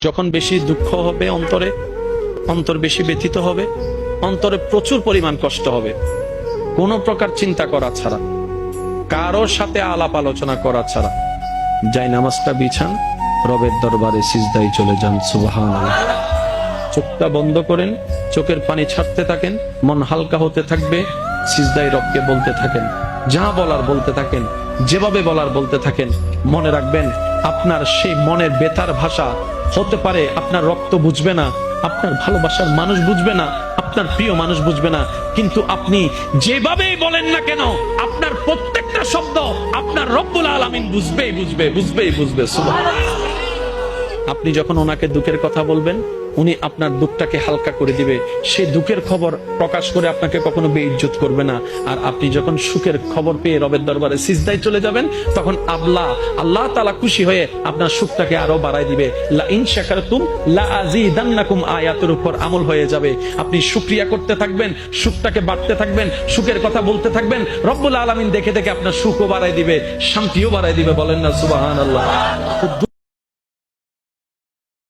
যখন বেশি দুঃখ হবে অন্তরে, অন্তর বেশি ব্যথিত হবে, অন্তরে প্রচুর পরিমাণ কষ্ট হবে, কোনো প্রকার চিন্তা করা ছাড়া, কারোর সাথে আলাপ আলোচনা করা ছাড়া যাই নামাজটা বিছান, রবের দরবারে সিজদায় চলে যান। সুবহানাল্লাহ। চোখটা বন্ধ করেন, চোখের পানি ছাড়তে থাকেন, মন হালকা হতে থাকবে, সিজদায় রবকে বলতে থাকেন, যা বলার বলতে থাকেন, যেভাবে বলার বলতে থাকেন। মনে রাখবেন, আপনার সেই মনের বেতার ভাষা হতে পারে আপনার রক্ত বুঝবে না, আপনার ভালোবাসার মানুষ বুঝবে না, আপনার প্রিয় মানুষ বুঝবে না, কিন্তু আপনি যেভাবেই বলেন না কেন, আপনার প্রত্যেকটা শব্দ আপনার রব্বুল আলামিন বুঝবে। সুবহানাল্লাহ। আপনি যখন ওনাকে দুঃখের কথা বলবেন, উনি আপনার দুঃখটাকে হালকা করে দিবে। সেই দুঃখের খবর প্রকাশ করে আপনাকে কখনো বেইজ্জত করবে না। আর আপনি যখন সুখের খবর পেয়ে রবের দরবারে সিজদায় চলে যাবেন, তখন আল্লাহ তাআলা খুশি হয়ে আপনার সুখটাকে আরো বাড়ায় দিবে। লা ইন শাকারতুম লা আযীদান্নাকুম আয়াতের উপর আমল হয়ে যাবে। আপনি শুকরিয়া করতে থাকবেন, সুখটাকে বাড়তে থাকবেন, সুখের কথা বলতে থাকবেন। রব্বুল আলামিন দেখে দেখে আপনার সুখও বাড়ায় দিবে, শান্তিও বাড়ায় দিবে। বলেন না সুবহানাল্লাহ।